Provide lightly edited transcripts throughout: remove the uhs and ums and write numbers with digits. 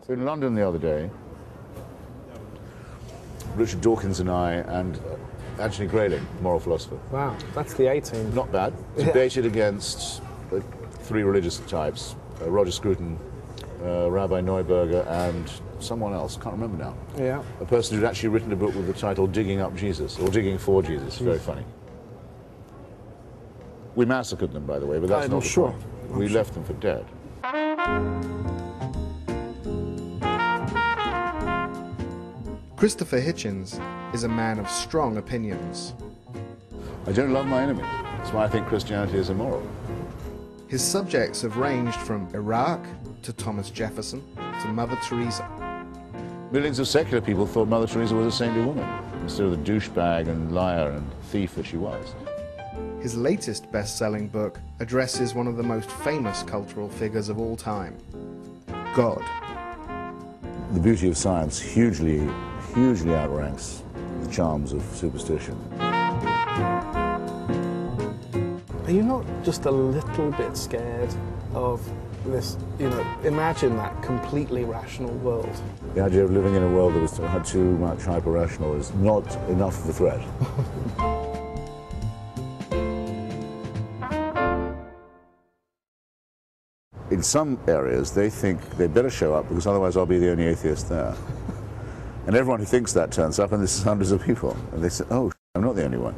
In London the other day, Richard Dawkins and I and Anthony Grayling, moral philosopher. Wow, that's the 18. Not bad. Debated against three religious types, Roger Scruton, Rabbi Neuberger, and someone else, can't remember now. Yeah. A person who'd actually written a book with the title Digging Up Jesus, or Digging for Jesus. Very funny. We massacred them, by the way, but that's not the point. We left them for dead. Christopher Hitchens is a man of strong opinions. I don't love my enemies. That's why I think Christianity is immoral. His subjects have ranged from Iraq to Thomas Jefferson to Mother Teresa. Millions of secular people thought Mother Teresa was a saintly woman, instead of the douchebag and liar and thief that she was. His latest best-selling book addresses one of the most famous cultural figures of all time, God. The beauty of science hugely outranks the charms of superstition. Are you not just a little bit scared of this, imagine that completely rational world? The idea of living in a world that had too much hyper-rational is not enough of a threat. In some areas, they think they better show up because otherwise I'll be the only atheist there. And everyone who thinks that turns up, and this is hundreds of people. And they say, oh, I'm not the only one.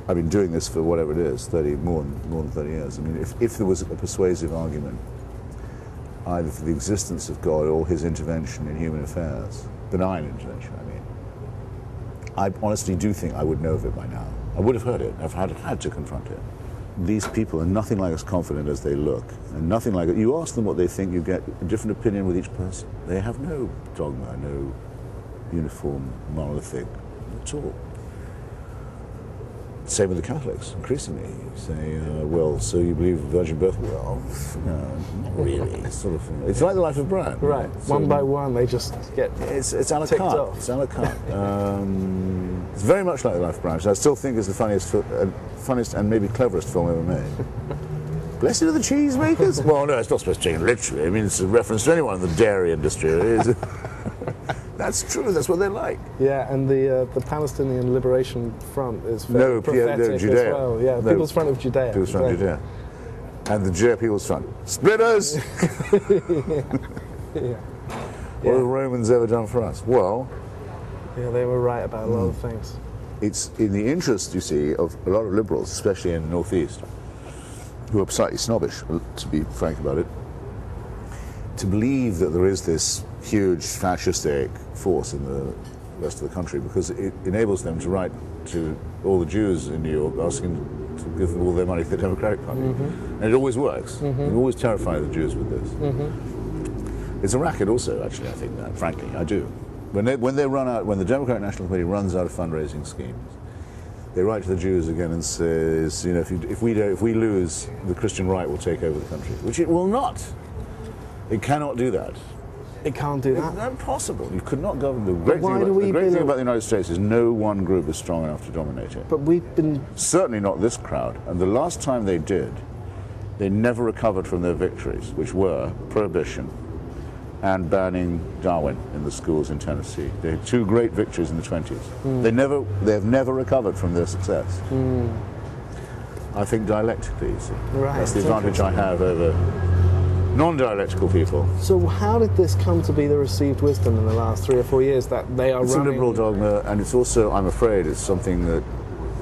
I've been doing this for whatever it is, more than 30 years. I mean, if there was a persuasive argument, either for the existence of God or his intervention in human affairs, benign intervention, I mean, I honestly do think I would know of it by now. I would have heard it. I've had to confront it. These people are nothing like as confident as they look, and nothing like it. You ask them what they think, you get a different opinion with each person. They have no dogma, no uniform monolithic at all. Same with the Catholics, increasingly. You say, well, so you believe in virgin birth? Well, no, not really. It's it's like the life of Brian. Right, so one by one they just get It's a la carte. It's a la carte. It's very much like the life of Brian, which I still think is the funniest and maybe cleverest film ever made. Blessed are the cheesemakers? Well, no, it's not supposed to take it literally. I mean, it's a reference to anyone in the dairy industry. It is. That's true, that's what they're like. Yeah, and the Palestinian Liberation Front is very prophetic Judea. as well. Yeah, no, People's Front of Judea. People's Front of Judea. And the Judea People's Front. Splitters! Yeah. What have the Romans ever done for us? Well... Yeah, they were right about a lot of things. It's in the interest, you see, of a lot of liberals, especially in the Northeast, who are slightly snobbish, to be frank about it, to believe that there is this huge fascistic force in the rest of the country, because it enables them to write to all the Jews in New York asking to give them all their money for the Democratic Party. And it always works. You always terrify the Jews with this. It's a racket also, actually, I think that, frankly, I do. When the Democratic National Committee runs out of fundraising schemes, they write to the Jews again and says, if we lose, the Christian right will take over the country, which it will not. It cannot do that. It can't do that? It's impossible. You could not govern. The great thing about the United States is no one group is strong enough to dominate it. But we've been... Certainly not this crowd. And the last time they did, they never recovered from their victories, which were prohibition and banning Darwin in the schools in Tennessee. They had two great victories in the 20s. They have never recovered from their success. I think dialectically, you see. Right. That's the advantage I have over non-dialectical people. So how did this come to be the received wisdom in the last 3 or 4 years that they are running? It's a liberal dogma, and it's also, I'm afraid, it's something that,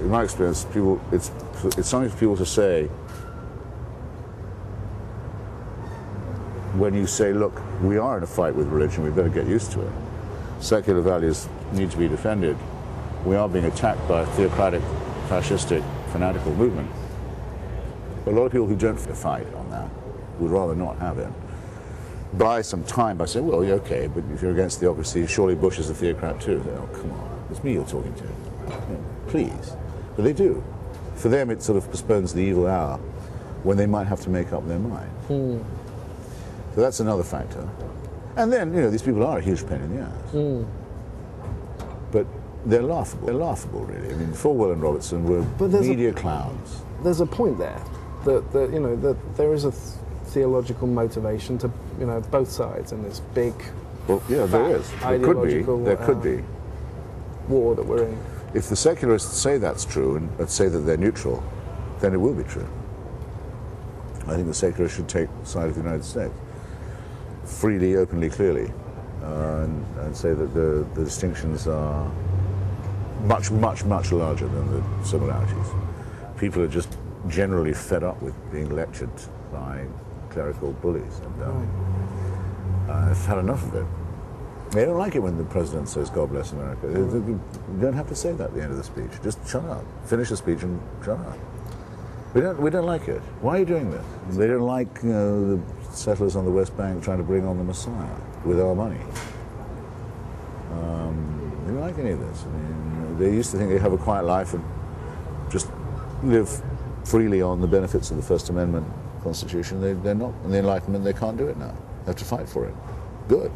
in my experience, it's something for people to say when you say, look, we are in a fight with religion, we better get used to it. Secular values need to be defended. We are being attacked by a theocratic, fascistic, fanatical movement. A lot of people who don't fight on that would rather not have it. Buy some time by saying, well, yeah, okay, but if you're against theocracy, surely Bush is a theocrat too. Oh, come on, it's me you're talking to. Please. But they do. For them, it sort of postpones the evil hour when they might have to make up their mind. So that's another factor. And then, these people are a huge pain in the ass. But they're laughable. They're laughable, really. I mean, Falwell and Robertson were media clowns. There's a point there that there is a theological motivation to both sides in this big Well, yeah, there is. There could be. There could be. War that we're in. If the secularists say that's true and say that they're neutral, then it will be true. I think the secularists should take the side of the United States freely, openly, clearly, and say that the distinctions are much, much, much larger than the similarities. People are just generally fed up with being lectured by clerical bullies, and I've had enough of it. They don't like it when the president says, "God bless America." You don't have to say that at the end of the speech. Just shut up. Finish the speech and shut up. We don't like it. Why are you doing this? They don't like the settlers on the West Bank trying to bring on the Messiah with our money. They don't like any of this. I mean, they used to think they have a quiet life and just live freely on the benefits of the First Amendment Constitution. They're not. In the Enlightenment, they can't do it now. They have to fight for it. Good.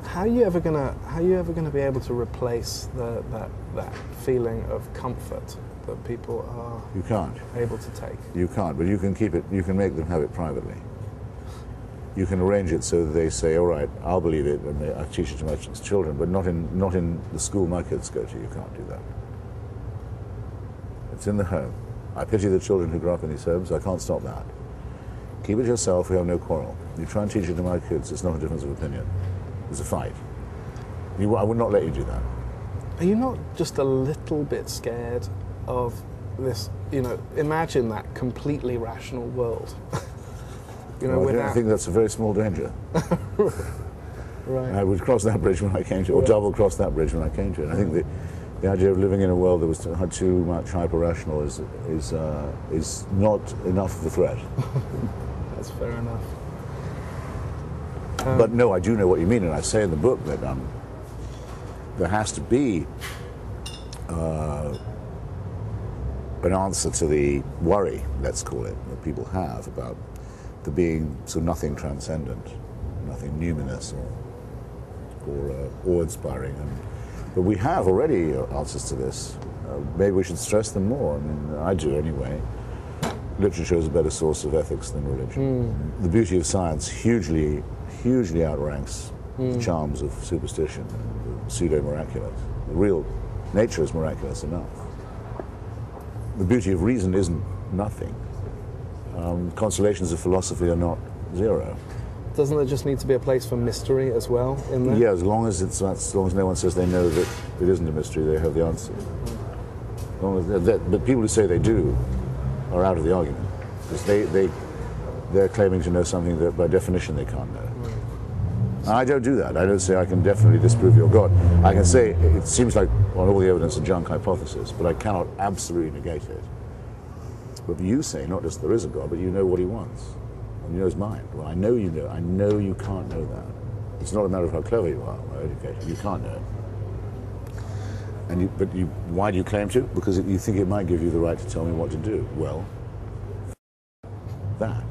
How are you ever gonna be able to replace that feeling of comfort that people are able to take? You can't, but you can keep it. You can make them have it privately. You can arrange it so that they say, "All right, I'll believe it," and I teach it to my children, but not in the school my kids go to. You can't do that. It's in the home. I pity the children who grow up in these homes. I can't stop that. Keep it yourself. We have no quarrel. You try and teach it to my kids. It's not a difference of opinion. It's a fight. I would not let you do that. Are you not just a little bit scared of this? Imagine that completely rational world. Well, I don't think that's a very small danger. Right. I would cross that bridge when I came to it, or double cross that bridge when I came to it. I think the idea of living in a world that was too much hyper-rational is not enough of a threat. That's fair enough. But no, I do know what you mean, and I say in the book that there has to be an answer to the worry, let's call it, that people have about there being nothing transcendent, nothing numinous or awe-inspiring. But we have already answers to this. Maybe we should stress them more. I mean, I do anyway. Literature is a better source of ethics than religion. The beauty of science hugely outranks the charms of superstition, pseudo-miraculous. The real nature is miraculous enough. The beauty of reason isn't nothing. Consolations of philosophy are not zero. Doesn't there just need to be a place for mystery as well in there? Yeah, as long as no one says they know that it isn't a mystery, they have the answer. But people who say they do are out of the argument, because they're claiming to know something that by definition they can't know. I don't do that. I don't say I can definitely disprove your God. I can say it seems like on all the evidence a junk hypothesis, but I cannot absolutely negate it. But you say not just there is a God, but you know what he wants. And you know his mind. Well, I know you know. I know you can't know that. It's not a matter of how clever you are or educated. You can't know it. Why do you claim to? Because you think it might give you the right to tell me what to do. Well, that.